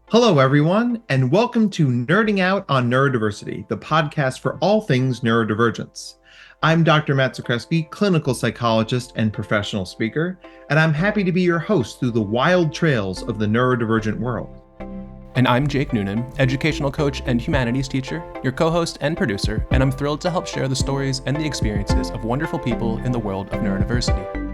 Hello, everyone, and welcome to Nerding Out on Neurodiversity, the podcast for all things neurodivergence. I'm Dr. Matt Zakreski, clinical psychologist and professional speaker, and I'm happy to be your host through the wild trails of the neurodivergent world. And I'm Jake Noonan, educational coach and humanities teacher, your co-host and producer, and I'm thrilled to help share the stories and the experiences of wonderful people in the world of neurodiversity.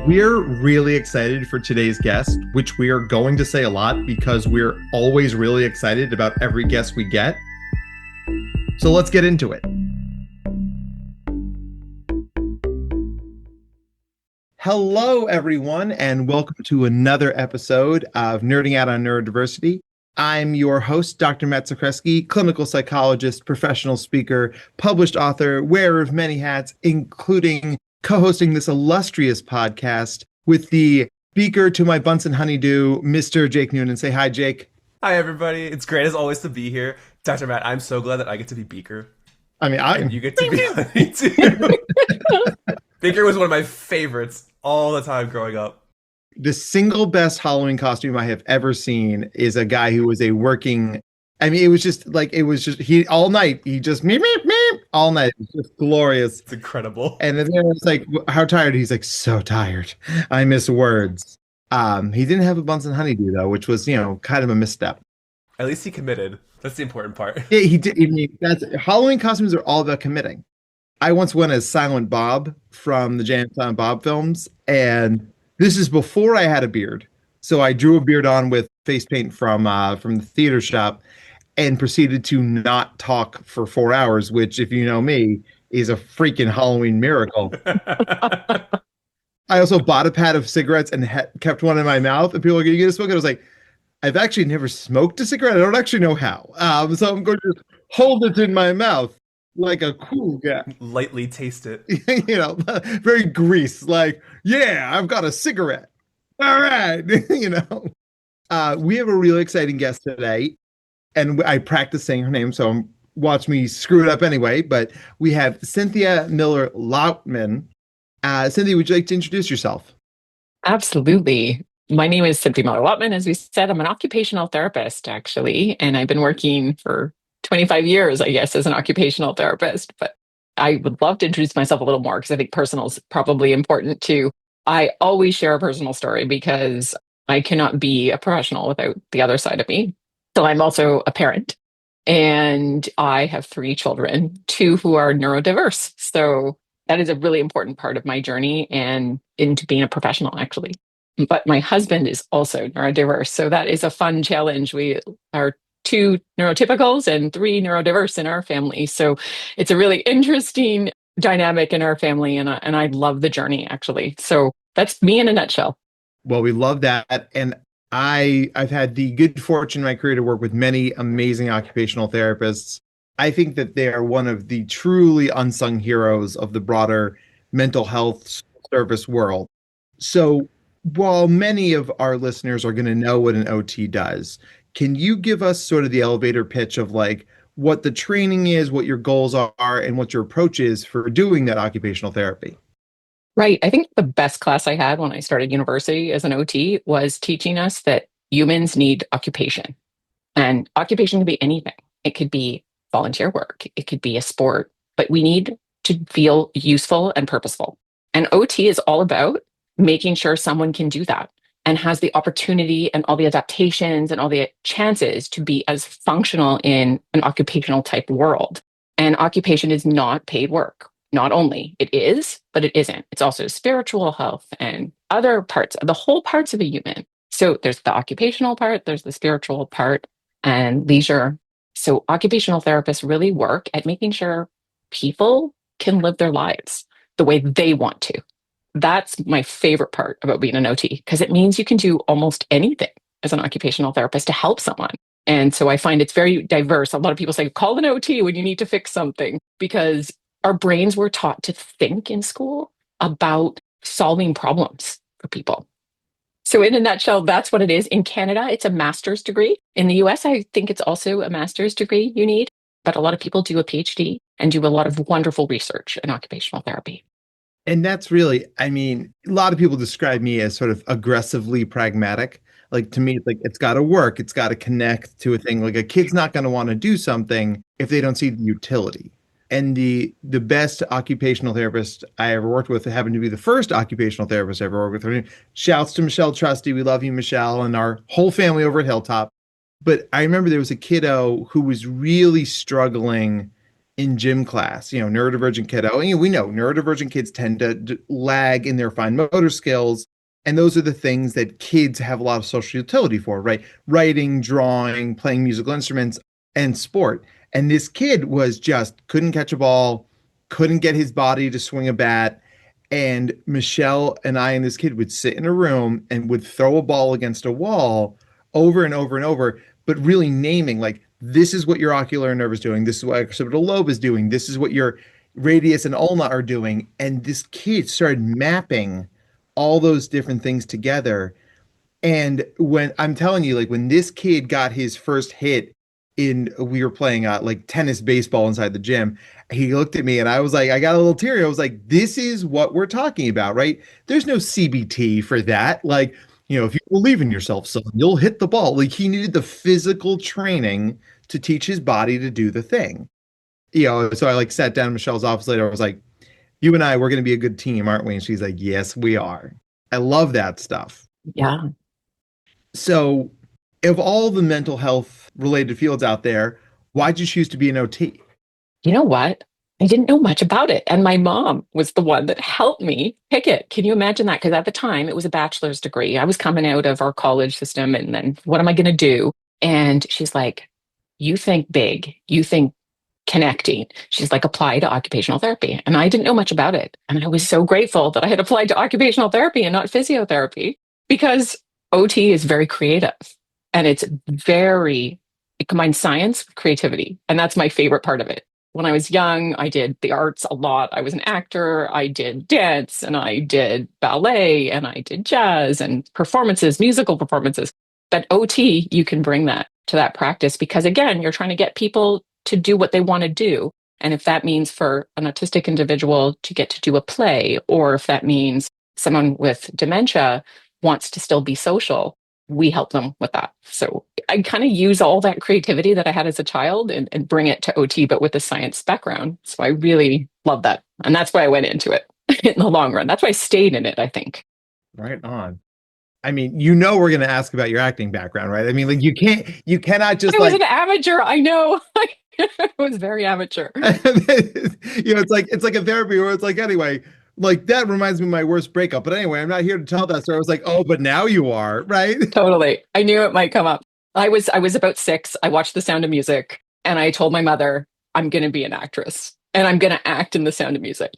We're really excited for today's guest, which we are going to say a lot because we're always really excited about every guest we get. So let's get into it. Hello, everyone, and welcome to another episode of Nerding Out on Neurodiversity. I'm your host, Dr. Matt Zakreski, clinical psychologist, professional speaker, published author, wearer of many hats, including co-hosting this illustrious podcast with the beaker to my Bunsen honeydew, Mr. Jake Noonan. Say hi, Jake. Hi, everybody. It's great as always to be here. Dr. Matt, I'm so glad that I get to be beaker. And you get to be honey too. Beaker was one of my favorites all the time growing up. The single best Halloween costume I have ever seen is a guy who was a working... it was just he all night. He just meep, meep, meep, all night. It was just glorious. It's incredible. And then it's like, how tired? He's like, so tired. I miss words. He didn't have a Bunsen honeydew though, which was, kind of a misstep. At least he committed. That's the important part. Yeah, he did. Halloween costumes are all about committing. I once went as Silent Bob from the Jay and Silent Bob films, and this is before I had a beard. So I drew a beard on with face paint from the theater shop, and proceeded to not talk for 4 hours, which, if you know me, is a freaking Halloween miracle. I also bought a pad of cigarettes and kept one in my mouth. And people were like, "Are you going to smoke it?" I was like, I've actually never smoked a cigarette. I don't actually know how. So I'm going to hold it in my mouth like a cool guy. Lightly taste it. Very grease. Like, yeah, I've got a cigarette. All right. We have a really exciting guest today. And I practice saying her name, so watch me screw it up anyway. But we have Cynthia Miller-Lautman. Cynthia, would you like to introduce yourself? Absolutely. My name is Cynthia Miller-Lautman. As we said, I'm an occupational therapist, actually, and I've been working for 25 years, I guess, as an occupational therapist. But I would love to introduce myself a little more because I think personal is probably important too. I always share a personal story because I cannot be a professional without the other side of me. So I'm also a parent, and I have 3 children, 2 who are neurodiverse. So that is a really important part of my journey and into being a professional, actually. But my husband is also neurodiverse. So that is a fun challenge. We are 2 neurotypicals and 3 neurodiverse in our family. So it's a really interesting dynamic in our family. And I love the journey, actually. So that's me in a nutshell. Well, we love that. And I've had the good fortune in my career to work with many amazing occupational therapists. I think that they are one of the truly unsung heroes of the broader mental health service world. So while many of our listeners are going to know what an OT does, can you give us sort of the elevator pitch of like what the training is, what your goals are, and what your approach is for doing that occupational therapy? Right. I think the best class I had when I started university as an OT was teaching us that humans need occupation. And occupation can be anything. It could be volunteer work. It could be a sport. But we need to feel useful and purposeful. And OT is all about making sure someone can do that and has the opportunity and all the adaptations and all the chances to be as functional in an occupational type world. And occupation is not paid work. Not only it is, but it isn't. It's also spiritual health and other parts, the whole parts of a human. So there's the occupational part, there's the spiritual part, and leisure. So occupational therapists really work at making sure people can live their lives the way they want to. That's my favorite part about being an OT, because it means you can do almost anything as an occupational therapist to help someone. And so I find it's very diverse. A lot of people say, call an OT when you need to fix something, because our brains were taught to think in school about solving problems for people. So in a nutshell, that's what it is. In Canada, it's a master's degree. In the US, I think it's also a master's degree you need. but a lot of people do a PhD and do a lot of wonderful research in occupational therapy. And that's really, I mean, a lot of people describe me as sort of aggressively pragmatic. Like to me, it's like it's got to work, it's got to connect to a thing. Like a kid's not going to want to do something if they don't see the utility. And the best occupational therapist I ever worked with happened to be the first occupational therapist I ever worked with. Shouts to Michelle Trusty. We love you, Michelle, and our whole family over at Hilltop. But I remember there was a kiddo who was really struggling in gym class, neurodivergent kiddo. And we know neurodivergent kids tend to lag in their fine motor skills. And those are the things that kids have a lot of social utility for, right? Writing, drawing, playing musical instruments, and sport. And this kid was just couldn't catch a ball, couldn't get his body to swing a bat. And Michelle and I and this kid would sit in a room and would throw a ball against a wall over and over and over, but really naming, like, this is what your ocular nerve is doing. This is what occipital lobe is doing. This is what your radius and ulna are doing. And this kid started mapping all those different things together. And when I'm telling you, like when this kid got his first hit we were playing like tennis baseball inside the gym, he looked at me and I was like, I got a little teary. I was like, this is what we're talking about, right? There's no CBT for that. Like, if you believe in yourself, son, you'll hit the ball. Like he needed the physical training to teach his body to do the thing. So I like sat down in Michelle's office later. I was like, you and I, we're going to be a good team, aren't we? And she's like, yes, we are. I love that stuff. Yeah. So of all the mental health related fields out there, why'd you choose to be an OT? You know what? I didn't know much about it. And my mom was the one that helped me pick it. Can you imagine that? Because at the time it was a bachelor's degree. I was coming out of our college system and then what am I going to do? And she's like, you think big, you think connecting. She's like, apply to occupational therapy. And I didn't know much about it. And I was so grateful that I had applied to occupational therapy and not physiotherapy because OT is very creative and it combines science with creativity. And that's my favorite part of it. When I was young, I did the arts a lot. I was an actor. I did dance and I did ballet and I did jazz and performances, musical performances. But OT, you can bring that to that practice because again, you're trying to get people to do what they want to do. And if that means for an autistic individual to get to do a play, or if that means someone with dementia wants to still be social, we help them with that. So I kind of use all that creativity that I had as a child and bring it to OT, but with a science background. So I really love that. And that's why I went into it in the long run. That's why I stayed in it, I think. Right on. I mean, we're going to ask about your acting background, right? I mean, like you cannot just I was an amateur. I know. I was very amateur. It's like a therapy where it's like, anyway, like that reminds me of my worst breakup. But anyway, I'm not here to tell that story. I was like, oh, but now you are, right? Totally. I knew it might come up. I was about 6. I watched The Sound of Music and I told my mother, I'm going to be an actress and I'm going to act in The Sound of Music.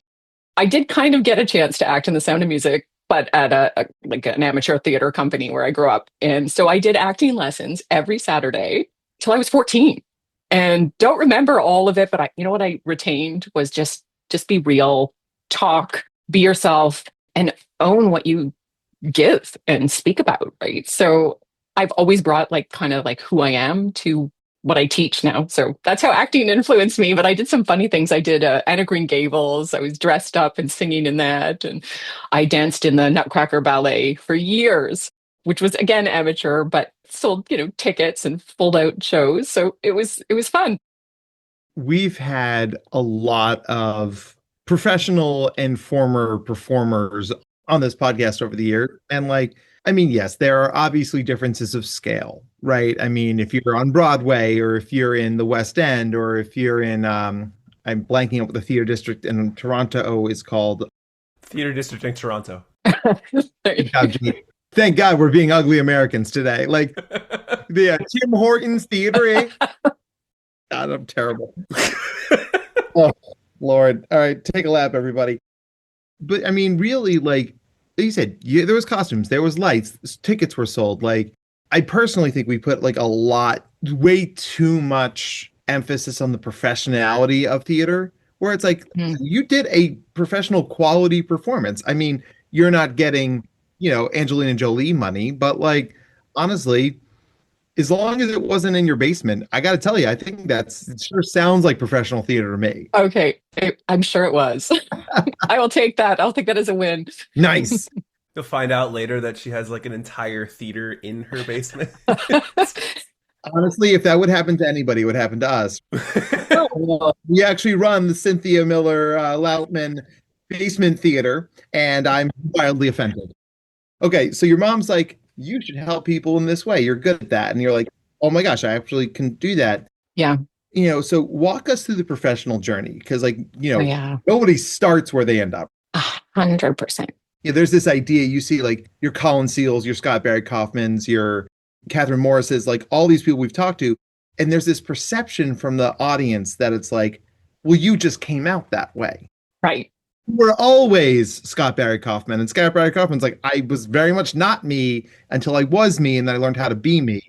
I did kind of get a chance to act in The Sound of Music, but at an amateur theater company where I grew up. And so I did acting lessons every Saturday till I was 14 and don't remember all of it. But what I retained was just be real, talk, be yourself, and own what you give and speak about, right? So I've always brought kind of who I am to what I teach now. So that's how acting influenced me. But I did some funny things. I did Anna Green Gables. I was dressed up and singing in that. And I danced in the Nutcracker Ballet for years, which was again amateur, but sold, tickets and pulled out shows. So it was fun. We've had a lot of professional and former performers on this podcast over the years. And yes, there are obviously differences of scale, right? I mean, if you're on Broadway or if you're in the West End or if you're in, I'm blanking up what the theater district in Toronto is called. Theater district in Toronto. Thank God we're being ugly Americans today. Like the Tim Hortons Theater, eh? God, I'm terrible. Oh, Lord. All right, take a lap, everybody. But I mean, really, like you said, there was costumes, there was lights, tickets were sold. Like, I personally think we put way too much emphasis on the professionality of theater, where it's like, you did a professional quality performance. I mean, you're not getting, Angelina Jolie money, but honestly, as long as it wasn't in your basement, I got to tell you, I think it sure sounds like professional theater to me. Okay, I'm sure it was. I will take that. I'll take that as a win. Nice. You'll find out later that she has like an entire theater in her basement. Honestly, if that would happen to anybody, it would happen to us. We actually run the Cynthia Miller-Lautman basement theater, and I'm wildly offended. Okay, so your mom's like, you should help people in this way. You're good at that. And you're like, oh my gosh, I actually can do that. Yeah. So walk us through the professional journey because, Oh, yeah. nobody starts where they end up. 100%. Yeah, there's this idea you see like your Colin Seals, your Scott Barry Kaufmans, your Catherine Morris's, like all these people we've talked to. And there's this perception from the audience that it's like, well, you just came out that way. Right. We're always Scott Barry Kaufman. And Scott Barry Kaufman's like, I was very much not me until I was me. And then I learned how to be me.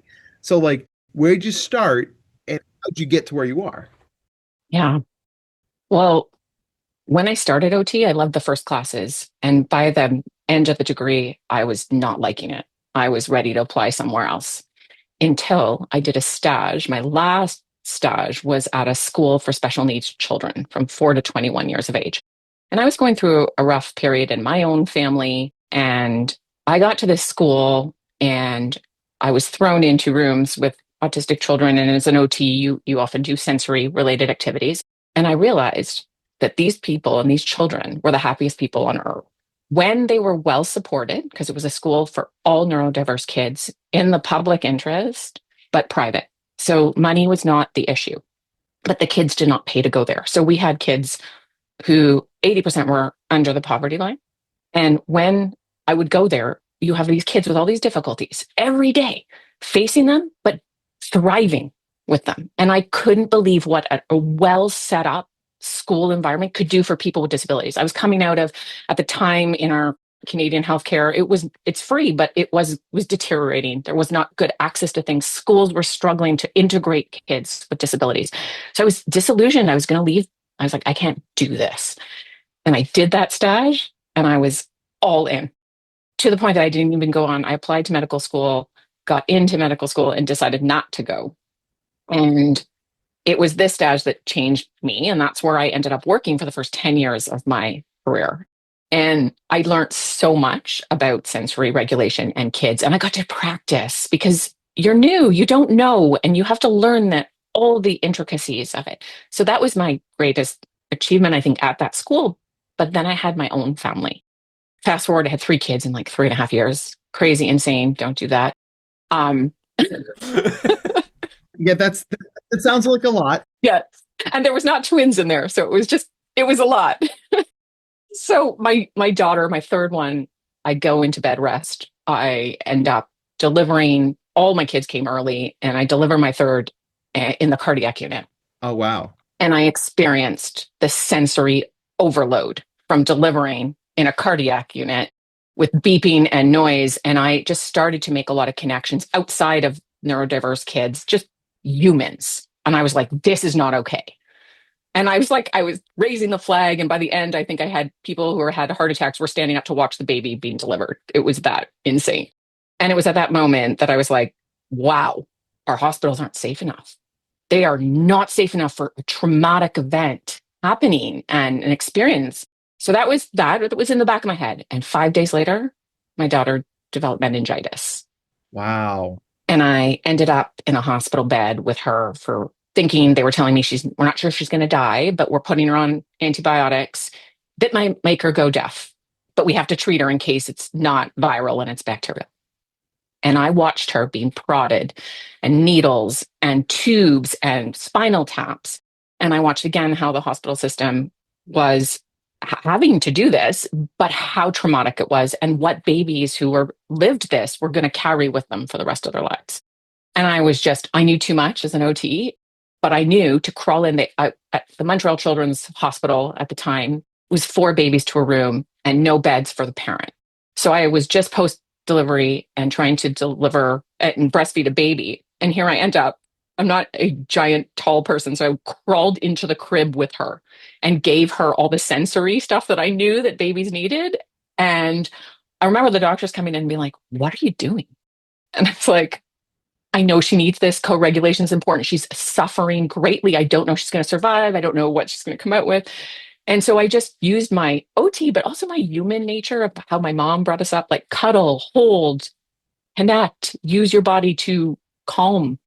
So like, where'd you start and how'd you get to where you are? Yeah. Well, when I started OT, I loved the first classes. And by the end of the degree, I was not liking it. I was ready to apply somewhere else until I did a stage. My last stage was at a school for special needs children from 4 to 21 years of age. And I was going through a rough period in my own family. And I got to this school and I was thrown into rooms with autistic children. And as an OT, you often do sensory related activities. And I realized that these people and these children were the happiest people on earth when they were well supported, because it was a school for all neurodiverse kids in the public interest, but private. So money was not the issue, but the kids did not pay to go there. So we had kids who 80% were under the poverty line. And when I would go there, you have these kids with all these difficulties every day, facing them, but thriving with them. And I couldn't believe what a well set up school environment could do for people with disabilities. I was coming out of, at the time in our Canadian healthcare, it's free, but it was deteriorating. There was not good access to things. Schools were struggling to integrate kids with disabilities. So I was disillusioned. I was going to leave. I was like, I can't do this. And I did that stage and I was all in to the point that I didn't even go on. I applied to medical school, got into medical school and decided not to go. And it was this stage that changed me. And that's where I ended up working for the first 10 years of my career. And I learned so much about sensory regulation and kids. And I got to practice because you're new, you don't know, and you have to learn that all the intricacies of it. So that was my greatest achievement, I think, at that school. But then I had my own family. Fast forward, I had 3 kids in like 3.5 years. Crazy, insane. Don't do that. Yeah, that sounds like a lot. Yeah. And there was not twins in there. So it was a lot. So my daughter, my third one, I go into bed rest. I end up delivering, all my kids came early and I deliver my third in the cardiac unit. Oh, wow. And I experienced the sensory overload from delivering in a cardiac unit with beeping and noise. And I just started to make a lot of connections outside of neurodiverse kids, just humans. And I was like, this is not okay. And I was raising the flag. And by the end, I think I had people who had heart attacks were standing up to watch the baby being delivered. It was that insane. And it was at that moment that I was like, wow, our hospitals aren't safe enough. They are not safe enough for a traumatic event happening and an experience. So that was in the back of my head. And 5 days later, my daughter developed meningitis. Wow. And I ended up in a hospital bed with her for thinking, they were telling me we're not sure she's going to die, but we're putting her on antibiotics that might make her go deaf. But we have to treat her in case it's not viral and it's bacterial. And I watched her being prodded and needles and tubes and spinal taps. And I watched again how the hospital system was having to do this, but how traumatic it was and what babies who lived this were going to carry with them for the rest of their lives. And I knew too much as an OT, but I knew to crawl in at the Montreal Children's Hospital at the time was 4 babies to a room and no beds for the parent. So I was just post-delivery and trying to deliver and breastfeed a baby. And here I end up. I'm not a giant, tall person. So I crawled into the crib with her and gave her all the sensory stuff that I knew that babies needed. And I remember the doctors coming in and being like, what are you doing? And it's like, I know she needs this. Co-regulation is important. She's suffering greatly. I don't know if she's going to survive. I don't know what she's going to come out with. And so I just used my OT, but also my human nature of how my mom brought us up, like cuddle, hold, connect, use your body to calm.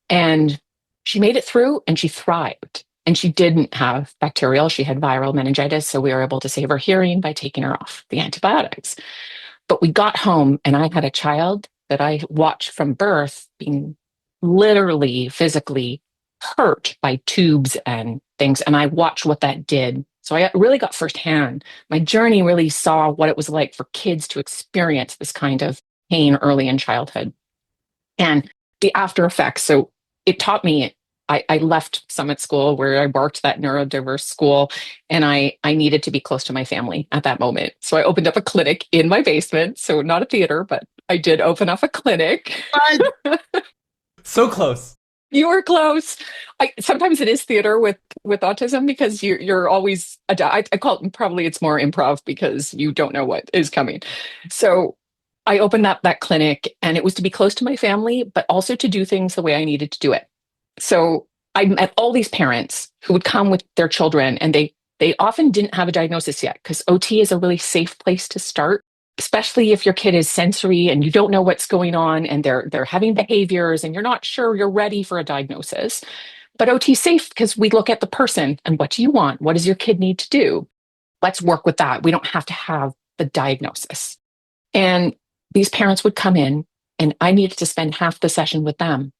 And she made it through and she thrived. And she didn't have bacterial, she had viral meningitis. So we were able to save her hearing by taking her off the antibiotics. But we got home and I had a child that I watched from birth being literally, physically hurt by tubes and things. And I watched what that did. So I really got firsthand. My journey really saw what it was like for kids to experience this kind of pain early in childhood and the after effects. So it taught me. I left Summit School where I worked, that neurodiverse school, and I needed to be close to my family at that moment. So I opened up a clinic in my basement. So not a theater, but I did open up a clinic. So close. You were close. Sometimes it is theater with autism because you're always. I call it, probably it's more improv because you don't know what is coming. So I opened up that clinic, and it was to be close to my family, but also to do things the way I needed to do it. So I met all these parents who would come with their children, and they often didn't have a diagnosis yet because OT is a really safe place to start, especially if your kid is sensory and you don't know what's going on and they're having behaviors and you're not sure you're ready for a diagnosis. But OT is safe because we look at the person and what do you want? What does your kid need to do? Let's work with that. We don't have to have the diagnosis. And these parents would come in and I needed to spend half the session with them.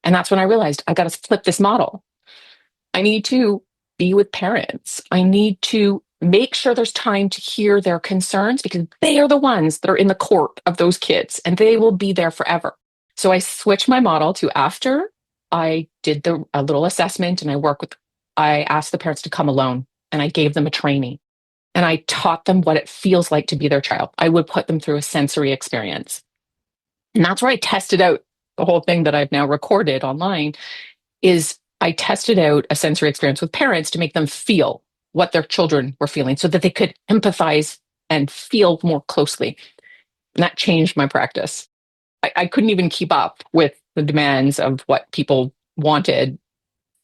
And that's when I realized I got to flip this model. I need to be with parents. I need to make sure there's time to hear their concerns because they are the ones that are in the court of those kids and they will be there forever. So I switched my model to after I did a little assessment and I asked the parents to come alone and I gave them a training and I taught them what it feels like to be their child. I would put them through a sensory experience. And that's where I tested out the whole thing that I've now recorded online is I tested out a sensory experience with parents to make them feel what their children were feeling so that they could empathize and feel more closely. And that changed my practice. I couldn't even keep up with the demands of what people wanted.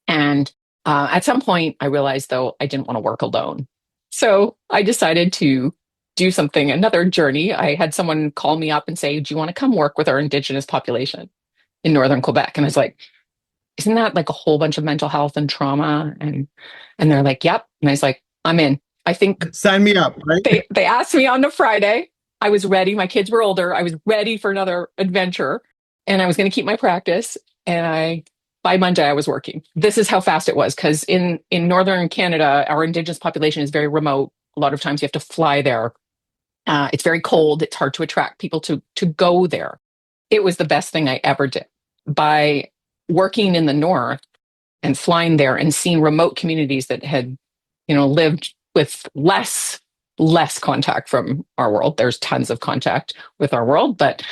And at some point, I realized, though, I didn't want to work alone. So I decided to do something, another journey. I had someone call me up and say, do you want to come work with our Indigenous population in Northern Quebec? And I was like, isn't that like a whole bunch of mental health and trauma? And they're like, yep. And I was like, I'm in. I think sign me up, right? They asked me on the Friday. I was ready. My kids were older. I was ready for another adventure and I was going to keep my practice. And by Monday, I was working. This is how fast it was. Because in Northern Canada, our Indigenous population is very remote. A lot of times you have to fly there. It's very cold. It's hard to attract people to go there. It was the best thing I ever did. By working in the North and flying there and seeing remote communities that had, lived with less contact from our world. There's tons of contact with our world, but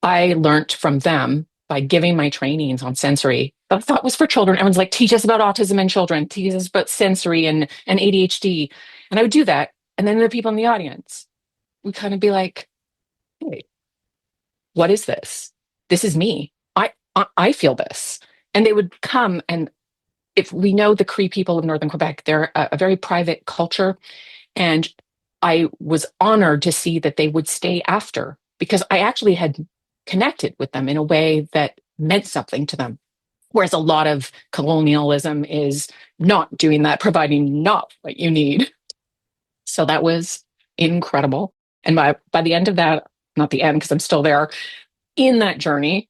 I learned from them by giving my trainings on sensory that I thought was for children. Everyone's like, teach us about autism in children, teach us about sensory and ADHD. And I would do that. And then the people in the audience would kind of be like, hey, what is this? This is me. I feel this. And they would come, and if we know the Cree people of Northern Quebec, they're a very private culture. And I was honored to see that they would stay after because I actually had connected with them in a way that meant something to them. Whereas a lot of colonialism is not doing that, providing not what you need. So that was incredible. And by the end of that, not the end because I'm still there, in that journey,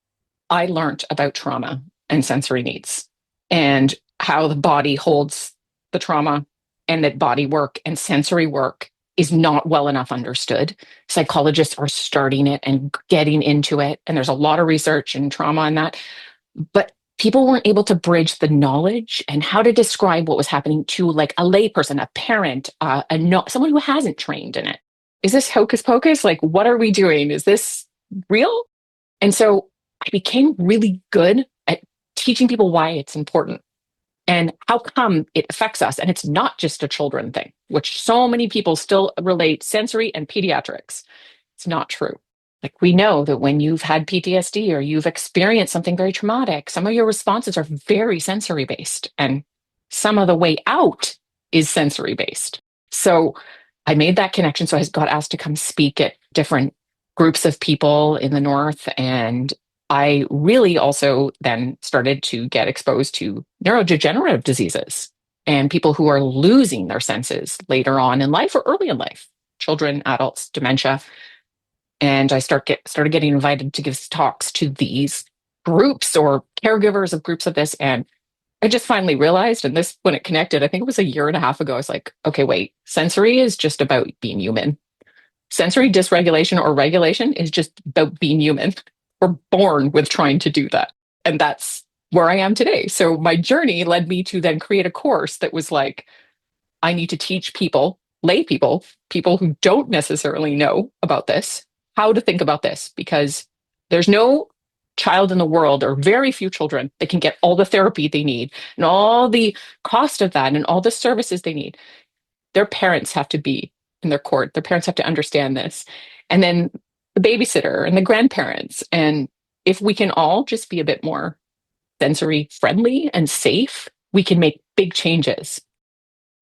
I learned about trauma and sensory needs and how the body holds the trauma and that body work and sensory work is not well enough understood. Psychologists are starting it and getting into it. And there's a lot of research and trauma on that. But people weren't able to bridge the knowledge and how to describe what was happening to like a layperson, a parent, someone who hasn't trained in it. Is this hocus pocus? Like, what are we doing? Is this real? And so I became really good at teaching people why it's important and how come it affects us. And it's not just a children thing, which so many people still relate sensory and pediatrics. It's not true. Like we know that when you've had PTSD or you've experienced something very traumatic, some of your responses are very sensory based, and some of the way out is sensory based. So I made that connection. So I got asked to come speak at different groups of people in the North. And I really also then started to get exposed to neurodegenerative diseases and people who are losing their senses later on in life or early in life, children, adults, dementia. And I started getting invited to give talks to these groups or caregivers of groups of this. And I just finally realized, and this, when it connected, I think it was a year and a half ago, I was like, okay, wait, sensory is just about being human. Sensory dysregulation or regulation is just about being human. We're born with trying to do that. And that's where I am today. So my journey led me to then create a course that was like, I need to teach people, lay people, people who don't necessarily know about this, how to think about this, because there's no child in the world, or very few children, that can get all the therapy they need and all the cost of that and all the services they need. Their parents have to be in their court. Their parents have to understand this. And then the babysitter and the grandparents. And if we can all just be a bit more sensory friendly and safe, we can make big changes.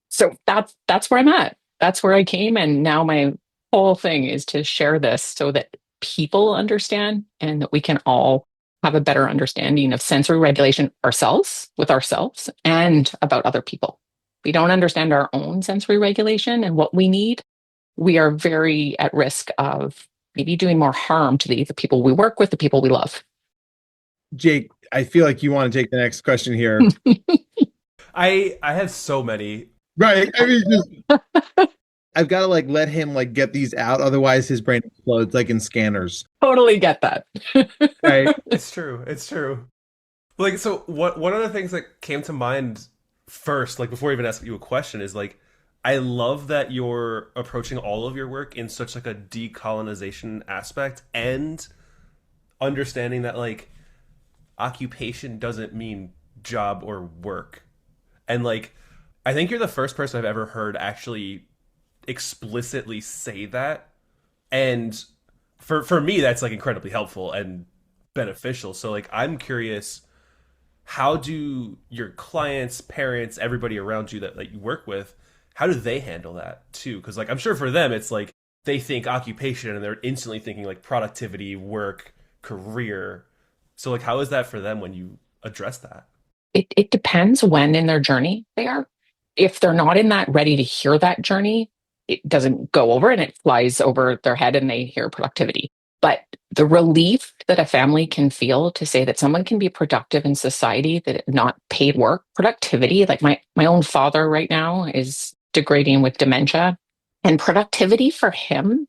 So that's where I'm at. That's where I came. And now my whole thing is to share this so that people understand and that we can all have a better understanding of sensory regulation ourselves, with ourselves, and about other people. If we don't understand our own sensory regulation and what we need, we are very at risk of maybe doing more harm to the people we work with, the people we love. Jake, I feel like you want to take the next question here. I have so many. Right. I mean, I've got to like let him like get these out. Otherwise his brain explodes like in Scanners. Totally get that. Right. It's true. It's true. Like, so one of the things that came to mind first, like before I even asking you a question, is like, I love that you're approaching all of your work in such like a decolonization aspect, and understanding that like occupation doesn't mean job or work. And like, I think you're the first person I've ever heard actually explicitly say that. And for me, that's like incredibly helpful and beneficial. So like, I'm curious, how do your clients, parents, everybody around you that like you work with, how do they handle that too? Because like, I'm sure for them, it's like they think occupation and they're instantly thinking like productivity, work, career. So like, how is that for them when you address that? It depends when in their journey they are. If they're not in that ready to hear that journey, it doesn't go over and it flies over their head and they hear productivity. But the relief that a family can feel to say that someone can be productive in society, that it's not paid work, productivity, like my own father right now is degrading with dementia, and productivity for him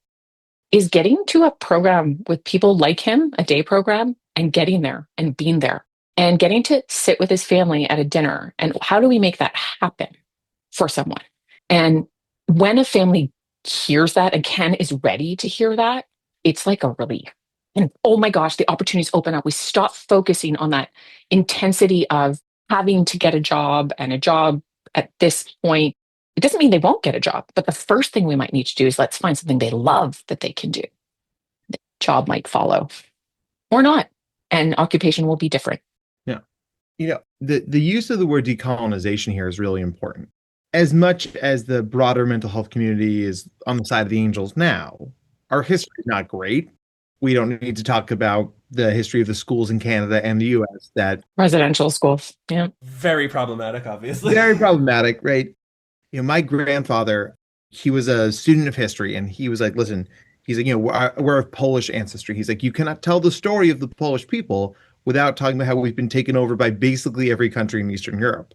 is getting to a program with people like him, a day program, and getting there and being there and getting to sit with his family at a dinner. And how do we make that happen for someone? And when a family hears that and is ready to hear that, it's like a relief. And oh my gosh, the opportunities open up. We stop focusing on that intensity of having to get a job, and a job at this point. It doesn't mean they won't get a job, but the first thing we might need to do is let's find something they love that they can do. The job might follow or not, and occupation will be different. Yeah. You know, the use of the word decolonization here is really important. As much as the broader mental health community is on the side of the angels now, our history is not great. We don't need to talk about the history of the schools in Canada and the US that residential schools. Yeah. Very problematic, obviously. Very problematic, right? You know, my grandfather, he was a student of history, and he was like, listen, he's like, you know, we're of Polish ancestry. He's like, you cannot tell the story of the Polish people without talking about how we've been taken over by basically every country in Eastern Europe.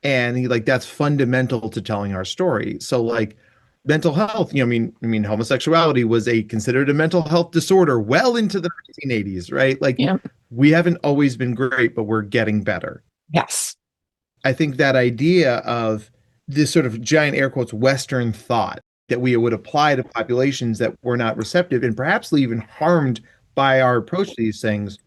And he like, that's fundamental to telling our story. So like mental health, you know, I mean, homosexuality was considered a mental health disorder well into the 1980s, right? Like we haven't always been great, but we're getting better. Yes. I think that idea of this sort of giant air quotes Western thought that we would apply to populations that were not receptive and perhaps even harmed by our approach to these things,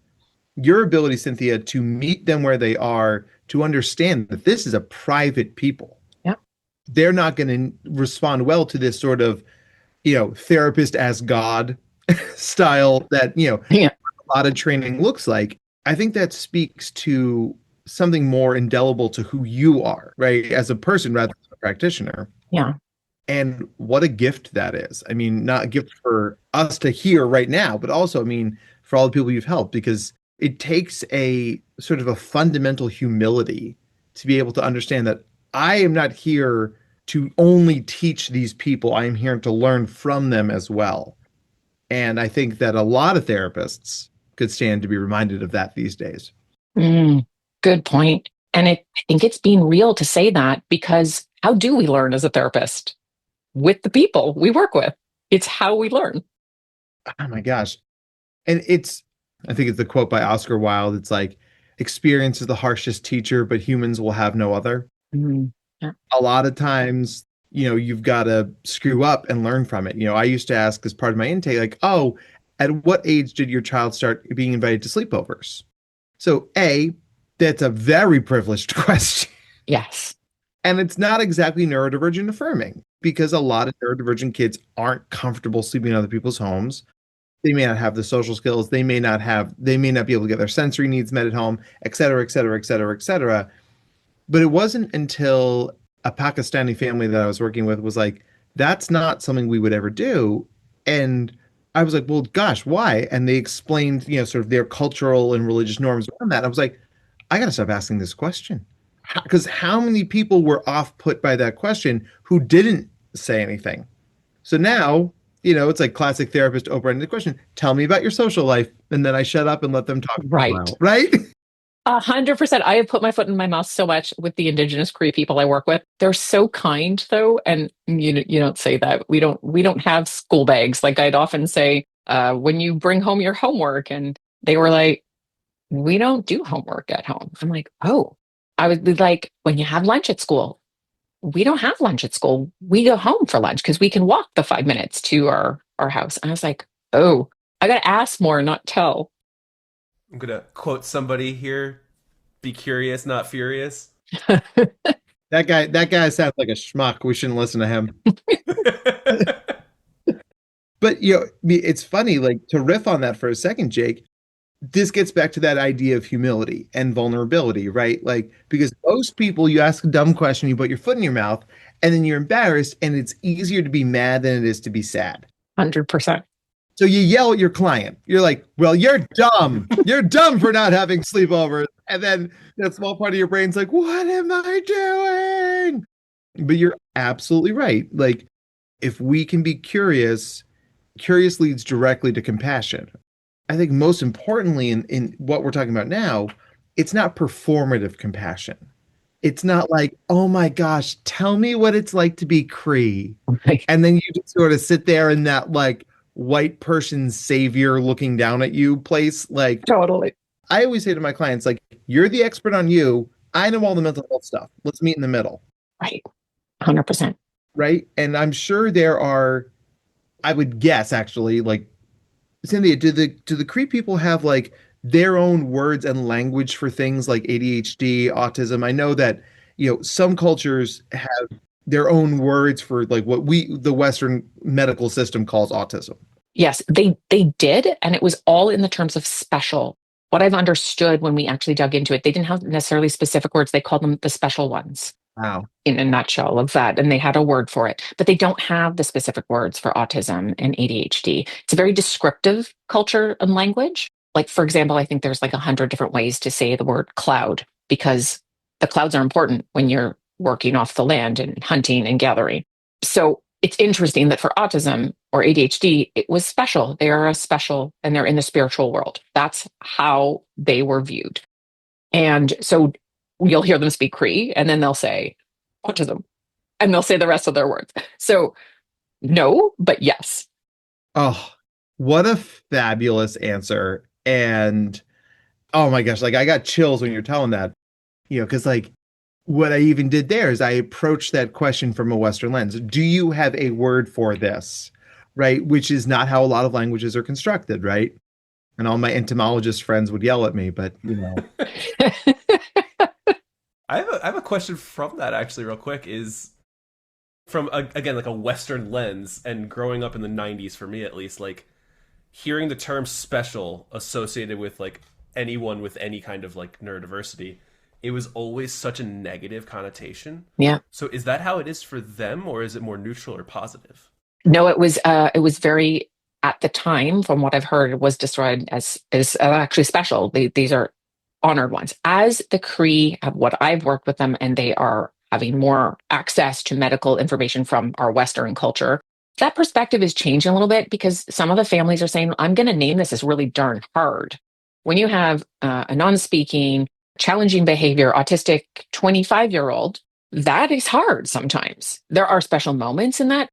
your ability, Cynthia, to meet them where they are, to understand that this is a private people. Yeah. They're not going to respond well to this sort of, you know, therapist as God style that, Yeah. a lot of training looks like. I think that speaks to something more indelible to who you are, right? As a person rather than a practitioner. Yeah. And what a gift that is. I mean, not a gift for us to hear right now, but also, I mean, for all the people you've helped, because it takes a sort of a fundamental humility to be able to understand that I am not here to only teach these people. I am here to learn from them as well. And I think that a lot of therapists could stand to be reminded of that these days. Good point. And I think it's being real to say that, because how do we learn as a therapist? With the people we work with. It's how we learn. Oh my gosh. And I think it's the quote by Oscar Wilde. It's like, experience is the harshest teacher, but humans will have no other. Yeah. A lot of times, you've got to screw up and learn from it. I used to ask as part of my intake, like, oh, at what age did your child start being invited to sleepovers? So, that's a very privileged question. Yes. And it's not exactly neurodivergent affirming, because a lot of neurodivergent kids aren't comfortable sleeping in other people's homes. They may not have the social skills. They may not be able to get their sensory needs met at home, et cetera, et cetera, et cetera, et cetera. But it wasn't until a Pakistani family that I was working with was like, that's not something we would ever do. And I was like, well, gosh, why? And they explained, sort of their cultural and religious norms around that. I was like, I got to stop asking this question. Because how many people were off put by that question who didn't say anything? So now, it's like classic therapist open-ended question. Tell me about your social life. And then I shut up and let them talk. Right. Right? 100%. I have put my foot in my mouth so much with the Indigenous Cree people I work with. They're so kind, though, and you don't say that. We don't have school bags. Like I'd often say, when you bring home your homework, and they were like, we don't do homework at home. I'm like, oh. I would be like, when you have lunch at school, we don't have lunch at school. We go home for lunch because we can walk the 5 minutes to our house. And I was like, oh, I got to ask more, not tell. I'm going to quote somebody here. Be curious, not furious. That guy sounds like a schmuck. We shouldn't listen to him. But, it's funny, like, to riff on that for a second, Jake, this gets back to that idea of humility and vulnerability, right? Like, because most people, you ask a dumb question, you put your foot in your mouth, and then you're embarrassed, and it's easier to be mad than it is to be sad. 100%. So you yell at your client. You're like, well, you're dumb. You're dumb for not having sleepovers. And then that small part of your brain's like, what am I doing? But you're absolutely right. Like, if we can be curious leads directly to compassion. I think most importantly in what we're talking about now, it's not performative compassion. It's not like, oh my gosh, tell me what it's like to be Cree. Right. And then you just sort of sit there in that like white person savior looking down at you place. Like, Totally. I always say to my clients, like, you're the expert on you. I know all the mental health stuff. Let's meet in the middle. Right. 100%. Right. And I'm sure there are, I would guess actually, like, Cynthia, do the Cree people have like their own words and language for things like ADHD, autism? I know that, some cultures have their own words for like what the Western medical system calls autism. Yes, they did. And it was all in the terms of special. What I've understood when we actually dug into it, they didn't have necessarily specific words. They called them the special ones. Wow. In a nutshell of that. And they had a word for it, but they don't have the specific words for autism and ADHD. It's a very descriptive culture and language. Like, for example, I think there's like 100 different ways to say the word cloud, because the clouds are important when you're working off the land and hunting and gathering. So it's interesting that for autism or ADHD, it was special. They are a special, and they're in the spiritual world. That's how they were viewed. And so you'll hear them speak Cree, and then they'll say autism, and they'll say the rest of their words. So no, but yes. Oh, what a fabulous answer. And oh my gosh, like I got chills when you're telling that, because like what I even did there is I approached that question from a Western lens. Do you have a word for this? Right. Which is not how a lot of languages are constructed. Right. And all my entomologist friends would yell at me, but I have a question from that actually real quick, is from again like a Western lens, and growing up in the 90s for me at least, like hearing the term special associated with like anyone with any kind of like neurodiversity, it was always such a negative connotation. Yeah. So is that how it is for them, or is it more neutral or positive? No, it was very, at the time, from what I've heard, it was described as actually special. These are honored ones. As the Cree, what I've worked with them, and they are having more access to medical information from our Western culture, that perspective is changing a little bit, because some of the families are saying, I'm going to name this as really darn hard. When you have a non-speaking, challenging behavior, autistic 25-year-old, that is hard sometimes. There are special moments in that.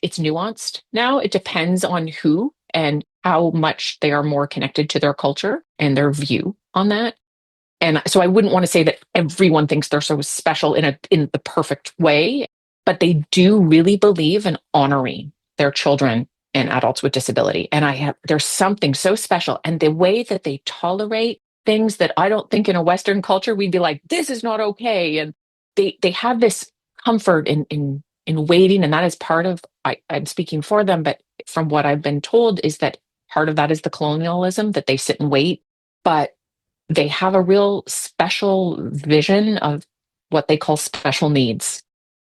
It's nuanced now. It depends on who and how much they are more connected to their culture and their view on that. And so I wouldn't want to say that everyone thinks they're so special in the perfect way, but they do really believe in honoring their children and adults with disability. And there's something so special. And the way that they tolerate things that I don't think in a Western culture, we'd be like, this is not okay. And they have this comfort in waiting. And that is part of, I'm speaking for them, but from what I've been told is that part of that is the colonialism, that they sit and wait, but they have a real special vision of what they call special needs.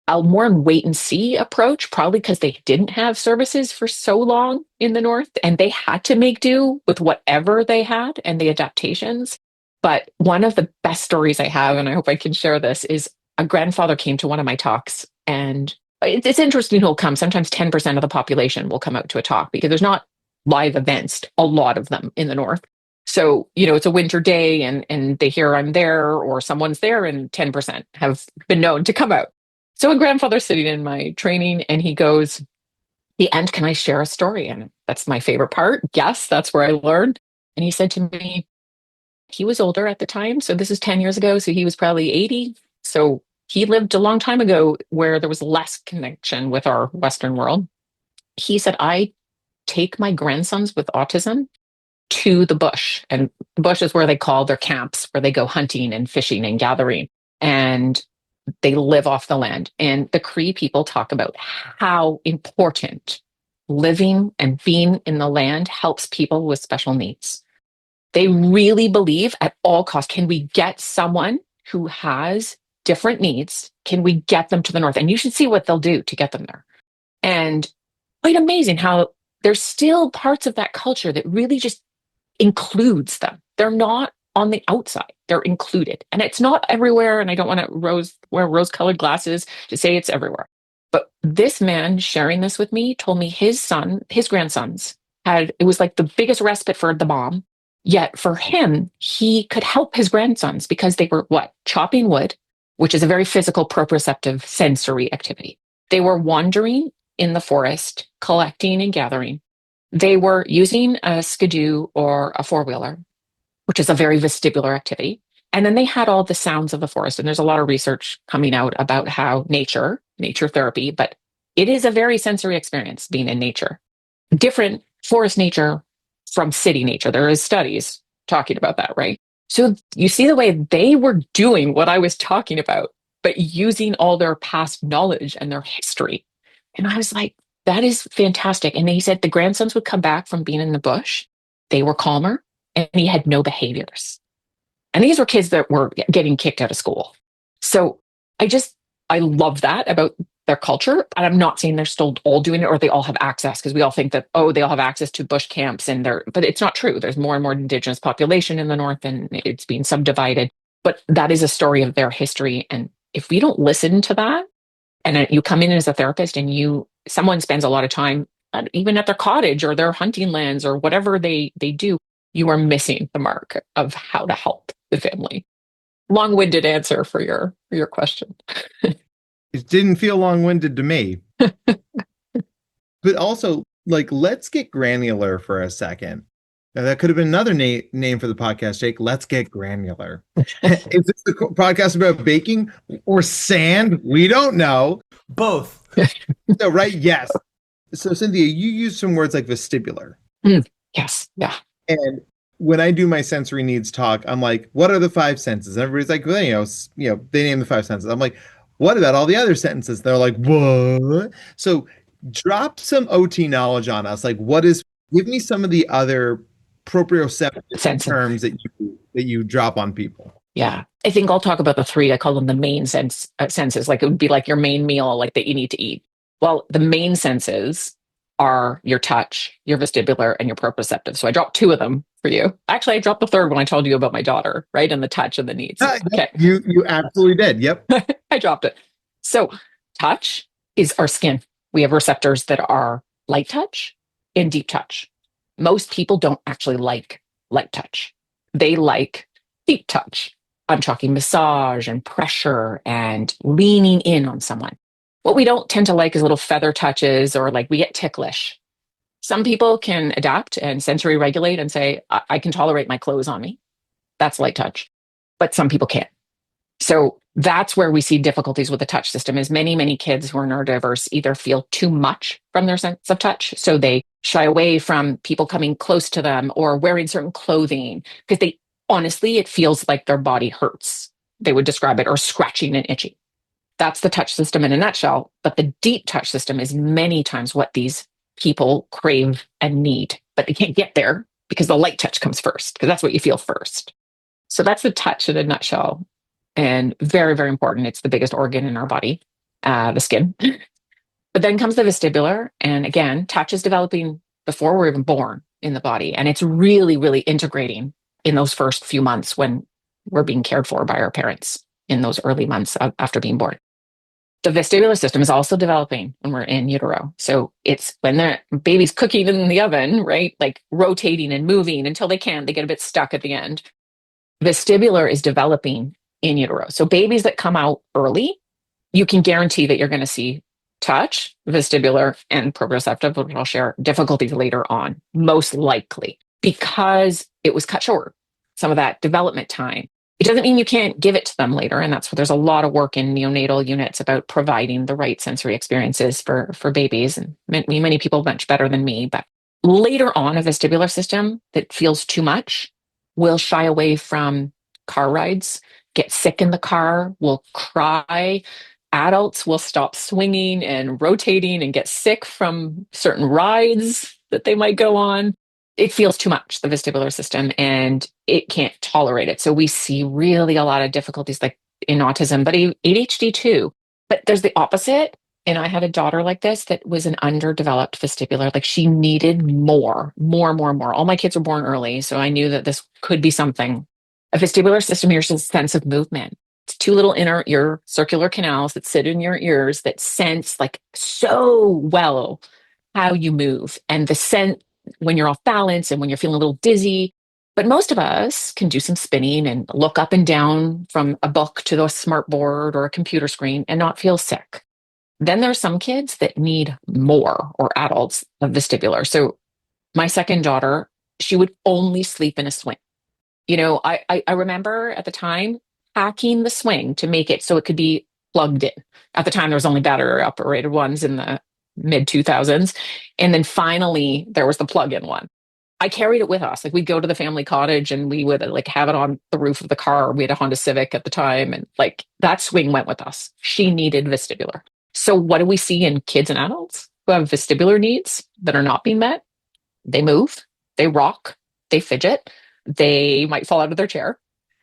A more wait and see approach, probably because they didn't have services for so long in the North and they had to make do with whatever they had and the adaptations. But one of the best stories I have, and I hope I can share this, is a grandfather came to one of my talks, and it's interesting who'll come. Sometimes 10% of the population will come out to a talk because there's not live events, a lot of them in the North. So, it's a winter day and they hear I'm there or someone's there, and 10% have been known to come out. So a grandfather's sitting in my training and he goes, the end, can I share a story? And that's my favorite part. Yes, that's where I learned. And he said to me, he was older at the time. So this is 10 years ago. So he was probably 80. So he lived a long time ago where there was less connection with our Western world. He said, I take my grandsons with autism to the bush. And the bush is where they call their camps, where they go hunting and fishing and gathering. And they live off the land. And the Cree people talk about how important living and being in the land helps people with special needs. They really believe at all costs, can we get someone who has different needs? Can we get them to the North? And you should see what they'll do to get them there. And quite amazing how there's still parts of that culture that really just includes them. They're not on the outside, they're included. And it's not everywhere. And I don't want to wear rose-colored glasses to say it's everywhere. But this man sharing this with me told me his grandsons it was like the biggest respite for the mom. Yet for him, he could help his grandsons because they were chopping wood, which is a very physical, proprioceptive, sensory activity. They were wandering in the forest, collecting and gathering. They were using a skidoo or a four-wheeler, which is a very vestibular activity. And then they had all the sounds of the forest. And there's a lot of research coming out about how nature therapy, but it is a very sensory experience being in nature. Different forest nature from city nature. There is studies talking about that, right? So you see the way they were doing what I was talking about, but using all their past knowledge and their history. And I was like, that is fantastic. And he said the grandsons would come back from being in the bush. They were calmer. And he had no behaviors. And these were kids that were getting kicked out of school. So I love that about their culture. And I'm not saying they're still all doing it or they all have access, because we all think that, they all have access to bush camps but it's not true. There's more and more Indigenous population in the North and it's being subdivided. But that is a story of their history. And if we don't listen to that, and you come in as a therapist and someone spends a lot of time, even at their cottage or their hunting lands or whatever they do, you are missing the mark of how to help the family. Long-winded answer for your question. It didn't feel long-winded to me. But also, let's get granular for a second. Now, that could have been another name for the podcast, Jake. Let's get granular. Is this the podcast about baking or sand? We don't know. Both. So, right? Yes. So, Cynthia, you use some words like vestibular. Yes. Yeah. And when I do my sensory needs talk, I'm like, what are the five senses? And everybody's like, well, they name the five senses. I'm like, what about all the other sentences? They're like, what? So drop some OT knowledge on us. Like, what is Give me some of the other proprioceptive Sense. terms that you drop on people. Yeah. I think I'll talk about the three. I call them the main senses. Like it would be like your main meal, like that you need to eat. Well, the main senses are your touch, your vestibular, and your proprioceptive. So I dropped two of them for you. Actually, I dropped the third when I told you about my daughter, right? And the touch and the needs. Okay. You absolutely did. Yep. I dropped it. So touch is our skin. We have receptors that are light touch and deep touch. Most people don't actually like light touch. They like deep touch. I'm talking massage and pressure and leaning in on someone. What we don't tend to like is little feather touches, or like we get ticklish. Some people can adapt and sensory regulate and say, I can tolerate my clothes on me. That's light touch. But some people can't. So that's where we see difficulties with the touch system is many kids who are neurodiverse either feel too much from their sense of touch. So they shy away from people coming close to them or wearing certain clothing because they honestly, it feels like their body hurts. They would describe it, or scratching and itching. That's the touch system in a nutshell. But the deep touch system is many times what these people crave and need, but they can't get there because the light touch comes first, because that's what you feel first. So that's the touch in a nutshell. And very important. It's the biggest organ in our body, the skin. But then comes the vestibular. And again, touch is developing before we're even born in the body. And it's really integrating in those first few months when we're being cared for by our parents in those early months after being born. The vestibular system is also developing when we're in utero. So it's when the baby's cooking in the oven, right? Like rotating and moving until they get a bit stuck at the end. Vestibular is developing in utero. So babies that come out early, you can guarantee that you're going to see touch, vestibular, and proprioceptive, which I'll share difficulties later on, most likely, because it was cut short, some of that development time. It doesn't mean you can't give it to them later. And that's where there's a lot of work in neonatal units about providing the right sensory experiences for babies. And many people much better than me. But later on, a vestibular system that feels too much will shy away from car rides, get sick in the car, will cry. Adults will stop swinging and rotating and get sick from certain rides that they might go on. It feels too much, the vestibular system, and it can't tolerate it. So we see really a lot of difficulties like in autism, but ADHD too. But there's the opposite. And I had a daughter like this that was an underdeveloped vestibular. Like she needed more. All my kids were born early. So I knew that this could be something. A vestibular system, your sense of movement. It's two little inner ear circular canals that sit in your ears that sense like so well how you move and the sense when you're off balance and when you're feeling a little dizzy. But most of us can do some spinning and look up and down from a book to the smart board or a computer screen and not feel sick. Then there's some kids that need more, or adults of vestibular. So my second daughter, she would only sleep in a swing. You know, I remember at the time hacking the swing to make it so it could be plugged in. At the time, there was only battery operated ones in the mid 2000s. And then finally, there was the plug-in one. I carried it with us. Like we'd go to the family cottage and we would like have it on the roof of the car. We had a Honda Civic at the time. And like that swing went with us. She needed vestibular. So what do we see in kids and adults who have vestibular needs that are not being met? They move, they rock, they fidget, they might fall out of their chair.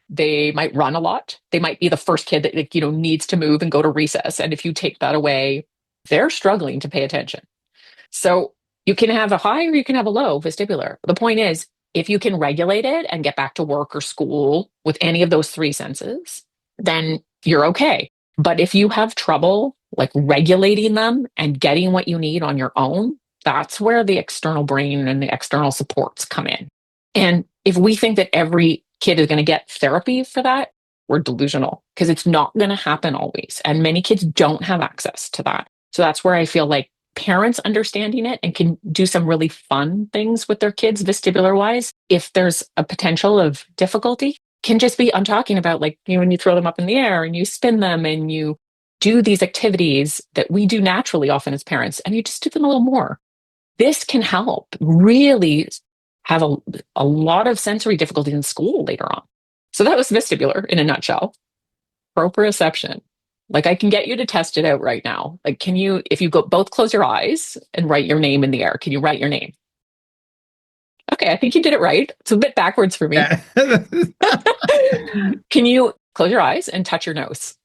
They might run a lot. They might be the first kid that needs to move and go to recess. And if you take that away, they're struggling to pay attention. So you can have a high or you can have a low vestibular. The point is, if you can regulate it and get back to work or school with any of those three senses, then you're okay. But if you have trouble like regulating them and getting what you need on your own, that's where the external brain and the external supports come in. And if we think that every kid is going to get therapy for that, we're delusional, because it's not going to happen always. And many kids don't have access to that. So that's where I feel like parents understanding it and can do some really fun things with their kids vestibular wise, if there's a potential of difficulty, can just be, I'm talking about like, when you throw them up in the air and you spin them and you do these activities that we do naturally often as parents, and you just do them a little more. This can help really have a lot of sensory difficulties in school later on. So that was vestibular in a nutshell. Proprioception. Like I can get you to test it out right now. Like, if you both close your eyes and write your name in the air, can you write your name? Okay, I think you did it right. It's a bit backwards for me. Yeah. Can you close your eyes and touch your nose?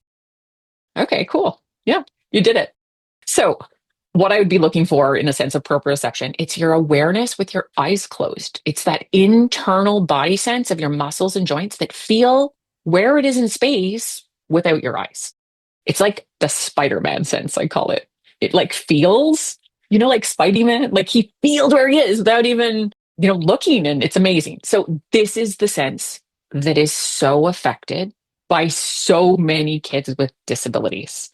Okay, cool. Yeah, you did it. So, what I would be looking for in a sense of proprioception, it's your awareness with your eyes closed. It's that internal body sense of your muscles and joints that feel where it is in space without your eyes. It's like the Spider-Man sense, I call it. It like feels, like Spidey-Man, like he feels where he is without even, looking, and it's amazing. So this is the sense that is so affected by so many kids with disabilities.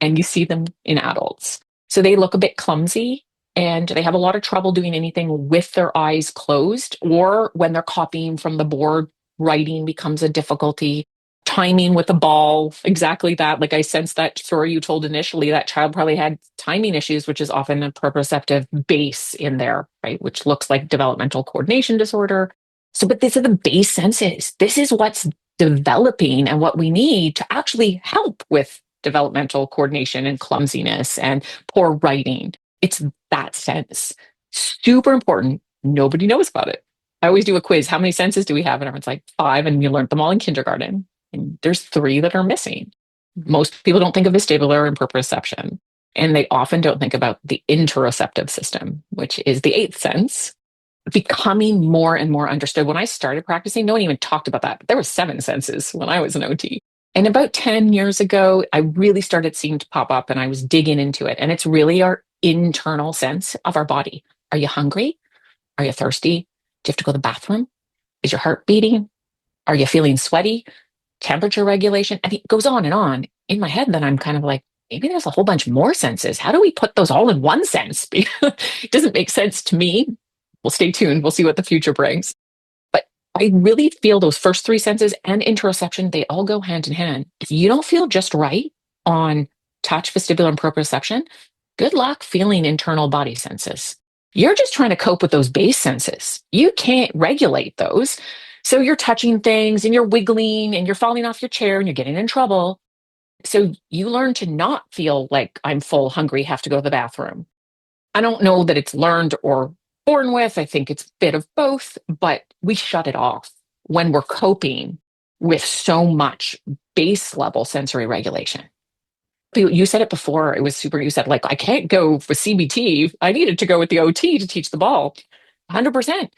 And you see them in adults. So they look a bit clumsy and they have a lot of trouble doing anything with their eyes closed, or when they're copying from the board, writing becomes a difficulty. Timing with the ball, exactly that. Like I sense that story you told initially, that child probably had timing issues, which is often a proprioceptive base in there, right? Which looks like developmental coordination disorder. So, but these are the base senses. This is what's developing and what we need to actually help with developmental coordination and clumsiness and poor writing. It's that sense. Super important. Nobody knows about it. I always do a quiz. How many senses do we have? And everyone's like 5, and you learned them all in kindergarten. And there's 3 that are missing. Most people don't think of vestibular and proprioception. And they often don't think about the interoceptive system, which is the 8th sense, becoming more and more understood. When I started practicing, no one even talked about that. There were 7 senses when I was an OT. And about 10 years ago, I really started seeing it pop up and I was digging into it. And it's really our internal sense of our body. Are you hungry? Are you thirsty? Do you have to go to the bathroom? Is your heart beating? Are you feeling sweaty? Temperature regulation? I mean, it goes on and on. In my head, then I'm kind of like, maybe there's a whole bunch more senses. How do we put those all in one sense? It doesn't make sense to me. We'll stay tuned. We'll see what the future brings. But I really feel those first 3 senses and interoception, they all go hand in hand. If you don't feel just right on touch, vestibular, and proprioception, good luck feeling internal body senses. You're just trying to cope with those base senses. You can't regulate those. So you're touching things and you're wiggling and you're falling off your chair and you're getting in trouble. So you learn to not feel like I'm full, hungry, have to go to the bathroom. I don't know that it's learned or born with. I think it's a bit of both, but we shut it off when we're coping with so much base level sensory regulation. You said it before. It was super. You said, like, I can't go for CBT. I needed to go with the OT to teach the ball. 100%.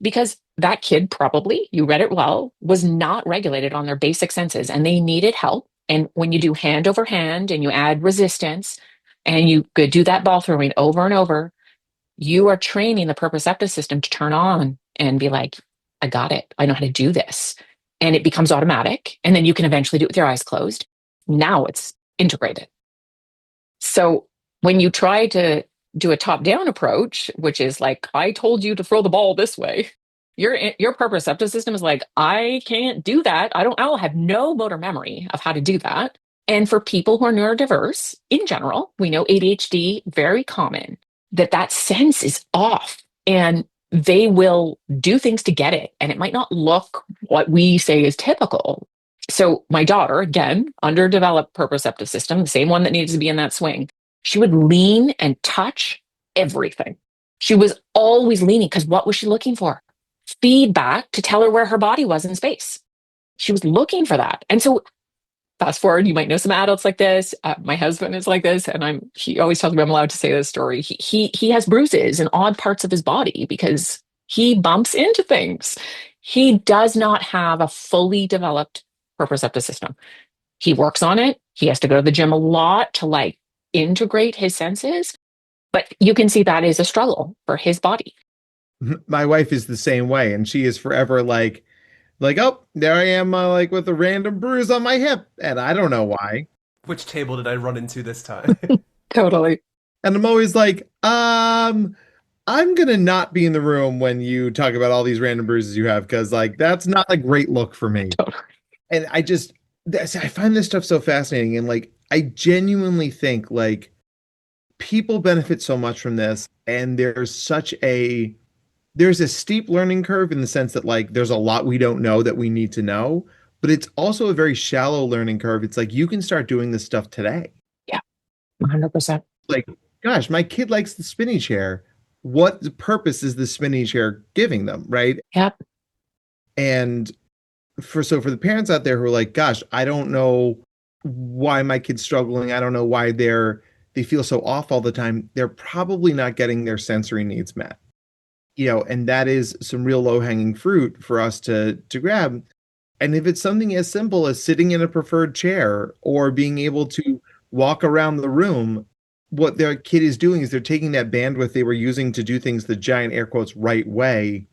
Because that kid probably, you read it well, was not regulated on their basic senses and they needed help. And when you do hand over hand and you add resistance and you could do that ball throwing over and over, you are training the proprioceptive system to turn on and be like, I got it. I know how to do this. And it becomes automatic. And then you can eventually do it with your eyes closed. Now it's integrated. So when you try to do a top-down approach, which is like, I told you to throw the ball this way, your proprioceptive system is like, I can't do that. I'll have no motor memory of how to do that. And for people who are neurodiverse in general, we know ADHD, very common, that sense is off and they will do things to get it. And it might not look what we say is typical. So my daughter, again, underdeveloped proprioceptive system, the same one that needs to be in that swing, she would lean and touch everything. She was always leaning because what was she looking for? Feedback to tell her where her body was in space. She was looking for that. And so fast forward, you might know some adults like this. My husband is like this, and he always tells me I'm allowed to say this story. He has bruises in odd parts of his body because he bumps into things. He does not have a fully developed proprioceptive system. He works on it. He has to go to the gym a lot to like integrate his senses, but you can see that is a struggle for his body. My wife is the same way, and she is forever like, oh, there I am, like with a random bruise on my hip, and I don't know why. Which table did I run into this time? Totally. And I'm always like, I'm gonna not be in the room when you talk about all these random bruises you have, because like that's not a great look for me. Totally. And I find this stuff so fascinating, and like I genuinely think like people benefit so much from this, and there's a steep learning curve in the sense that like there's a lot we don't know that we need to know, but it's also a very shallow learning curve. It's like you can start doing this stuff today. Yeah, 100%. Like, gosh, my kid likes the spinny chair. what purpose is the spinning chair giving them, right? Yep. And for the parents out there who are like, gosh, I don't know why my kid's struggling. I don't know why they feel so off all the time. They're probably not getting their sensory needs met. And that is some real low-hanging fruit for us to grab. And if it's something as simple as sitting in a preferred chair or being able to walk around the room, what their kid is doing is they're taking that bandwidth they were using to do things the giant air quotes right way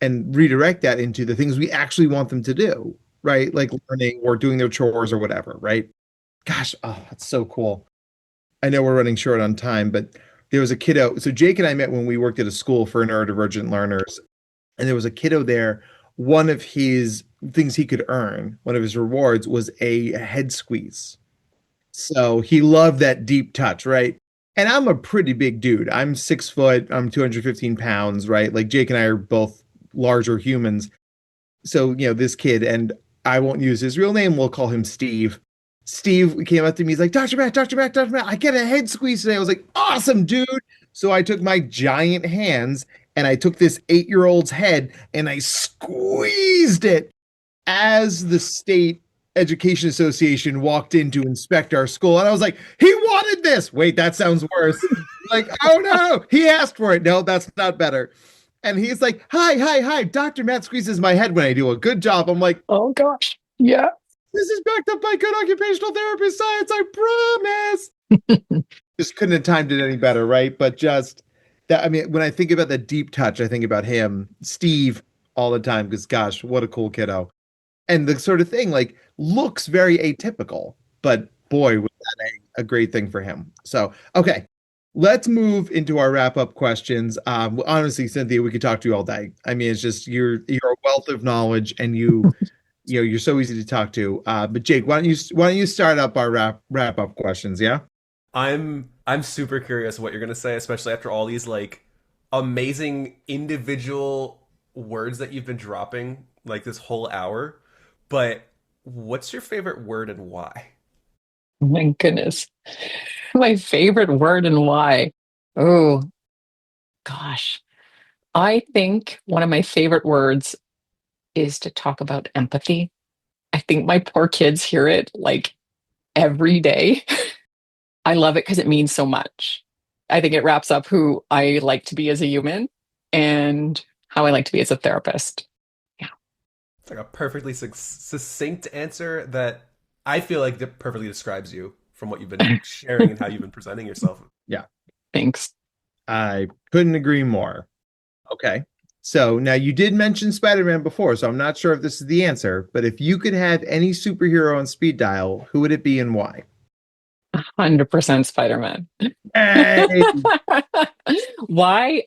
and redirect that into the things we actually want them to do, right? Like learning or doing their chores or whatever, right? Gosh, oh, that's so cool. I know we're running short on time, but there was a kiddo. So Jake and I met when we worked at a school for neurodivergent learners, and there was a kiddo there. One of his things he could earn, one of his rewards was a head squeeze. So he loved that deep touch, right? And I'm a pretty big dude. I'm 6 foot, I'm 215 pounds, right? Like Jake and I are both larger humans. So, this kid, and I won't use his real name, we'll call him Steve. Steve came up to me, he's like, Dr. Matt, I get a head squeeze today. I was like, awesome, dude. So I took my giant hands and I took this 8-year-old's head and I squeezed it as the state education association walked in to inspect our school. And I was like, he wanted this. Wait, that sounds worse. Like, oh no, he asked for it. No, that's not better. And he's like, hi. Dr. Matt squeezes my head when I do a good job. I'm like, oh gosh. Yeah. This is backed up by good occupational therapist science, I promise. Just couldn't have timed it any better, right? But just that, I mean, when I think about the deep touch, I think about him, Steve, all the time, because gosh, what a cool kiddo. And the sort of thing, like, looks very atypical, but boy, was that a great thing for him. So, okay, let's move into our wrap-up questions. Honestly, Cynthia, we could talk to you all day. I mean, it's just you're a wealth of knowledge, and you're so easy to talk to. But Jake, why don't you start up our wrap up questions? Yeah, I'm super curious what you're gonna say, especially after all these like amazing individual words that you've been dropping like this whole hour. But what's your favorite word and why? Oh my goodness. My favorite word and why. Oh gosh. I think one of my favorite words is to talk about empathy. I think my poor kids hear it like every day. I love it because it means so much. I think it wraps up who I like to be as a human and how I like to be as a therapist. Yeah. It's like a perfectly succinct answer that I feel like that perfectly describes you from what you've been sharing and how you've been presenting yourself. Yeah. Thanks. I couldn't agree more. Okay. So now you did mention Spider-Man before, so I'm not sure if this is the answer, but if you could have any superhero on speed dial, who would it be and why? 100% Spider-Man. Hey! Why?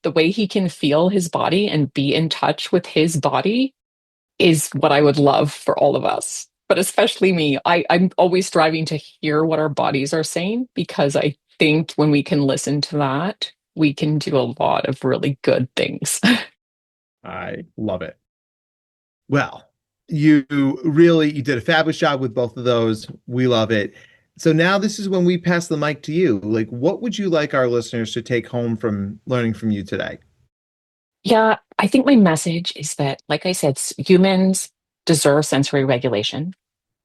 The way he can feel his body and be in touch with his body is what I would love for all of us, but especially me. I'm always striving to hear what our bodies are saying, because I think when we can listen to that, we can do a lot of really good things. I love it. Well, you did a fabulous job with both of those. We love it. So now this is when we pass the mic to you. Like, what would you like our listeners to take home from learning from you today? Yeah, I think my message is that, like I said, humans deserve sensory regulation,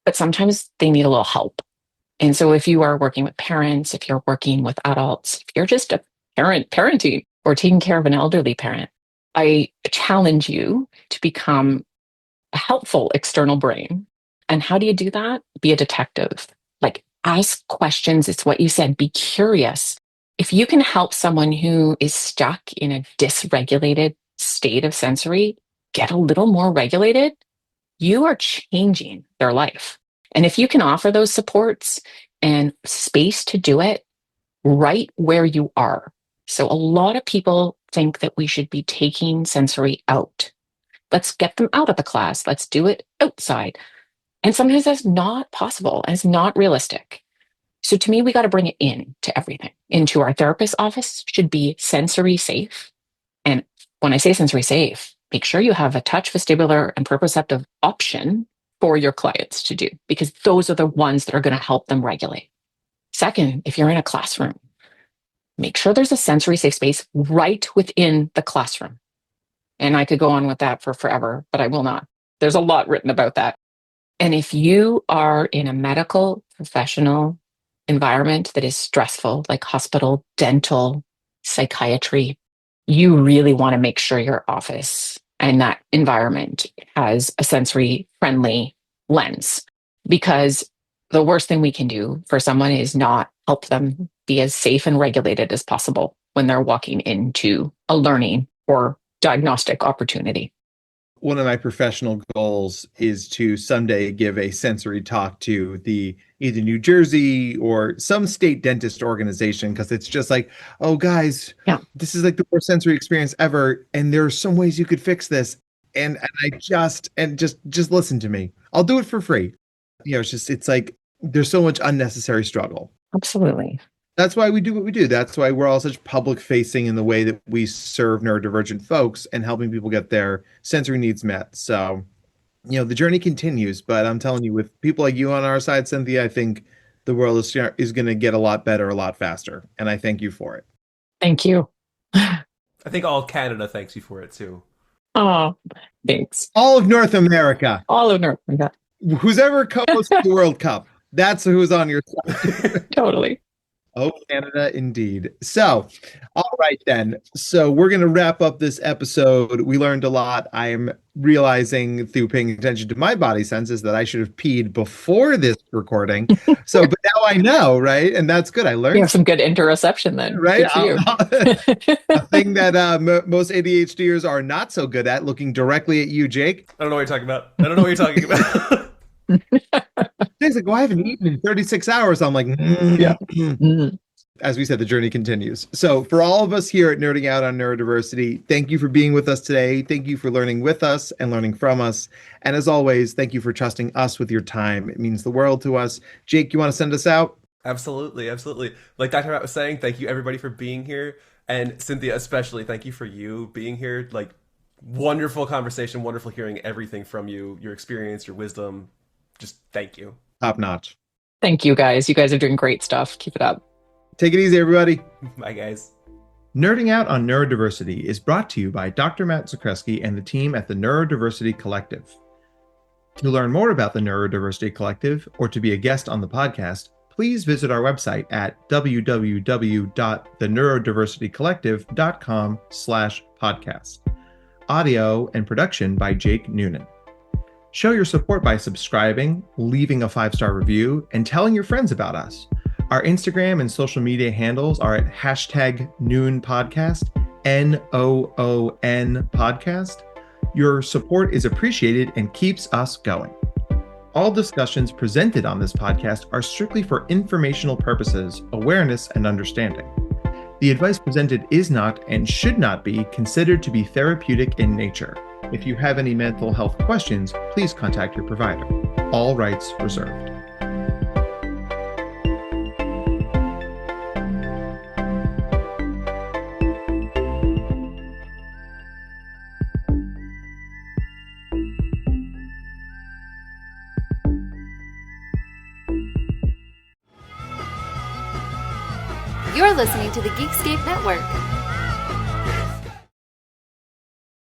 but sometimes they need a little help. And so if you are working with parents, if you're working with adults, if you're just a parent parenting or taking care of an elderly parent, I challenge you to become a helpful external brain. And how do you do that? Be a detective. Like, ask questions. It's what you said. Be curious. If you can help someone who is stuck in a dysregulated state of sensory get a little more regulated, you are changing their life. And if you can offer those supports and space to do it right where you are. So a lot of people think that we should be taking sensory out. Let's get them out of the class. Let's do it outside. And sometimes that's not possible and it's not realistic. So to me, we got to bring it in to everything. Into our therapist's office should be sensory safe. And when I say sensory safe, make sure you have a touch, vestibular, and proprioceptive option for your clients to do, because those are the ones that are going to help them regulate. Second, if you're in a classroom, Make sure there's a sensory safe space right within the classroom. And I could go on with that for forever, but I will not. There's a lot written about that. And if you are in a medical professional environment that is stressful, like hospital, dental, psychiatry, you really want to make sure your office and that environment has a sensory friendly lens, because the worst thing we can do for someone is not help them be as safe and regulated as possible when they're walking into a learning or diagnostic opportunity. One of my professional goals is to someday give a sensory talk to the either New Jersey or some state dentist organization, because it's just like, oh guys, this is like the worst sensory experience ever, and there are some ways you could fix this, and just listen to me. I'll do it for free. It's like there's so much unnecessary struggle. Absolutely. That's why we do what we do. That's why we're all such public facing in the way that we serve neurodivergent folks and helping people get their sensory needs met. So, the journey continues, but I'm telling you, with people like you on our side, Cynthia, I think the world is going to get a lot better, a lot faster. And I thank you for it. Thank you. I think all Canada thanks you for it too. Oh, thanks. All of North America. All of North America. Who's ever hosted the World Cup. That's who's on your side. Totally. Oh, Canada, indeed. So, all right then. So we're going to wrap up this episode. We learned a lot. I am realizing through paying attention to my body senses that I should have peed before this recording. But now I know, right? And that's good. I learned. You have some good interoception then. Right? A thing that most ADHDers are not so good at, looking directly at you, Jake. I don't know what you're talking about. I don't know what you're talking about. Jake's like, well, I haven't eaten in 36 hours. I'm like, yeah. As we said, the journey continues. So for all of us here at Nerding Out on Neurodiversity, thank you for being with us today. Thank you for learning with us and learning from us. And as always, thank you for trusting us with your time. It means the world to us. Jake, you want to send us out? Absolutely. Like Dr. Matt was saying, thank you everybody for being here. And Cynthia, especially, thank you for you being here. Like, wonderful conversation, wonderful hearing everything from you, your experience, your wisdom. Just thank you. Top notch. Thank you, guys. You guys are doing great stuff. Keep it up. Take it easy, everybody. Bye, guys. Nerding Out on Neurodiversity is brought to you by Dr. Matt Zakreski and the team at the Neurodiversity Collective. To learn more about the Neurodiversity Collective or to be a guest on the podcast, please visit our website at www.theneurodiversitycollective.com/podcast. Audio and production by Jake Noonan. Show your support by subscribing, leaving a 5-star review, and telling your friends about us. Our Instagram and social media handles are at #NoonPodcast, NOON podcast. Your support is appreciated and keeps us going. All discussions presented on this podcast are strictly for informational purposes, awareness, and understanding. The advice presented is not and should not be considered to be therapeutic in nature. If you have any mental health questions, please contact your provider. All rights reserved. You're listening to the Geekscape Network.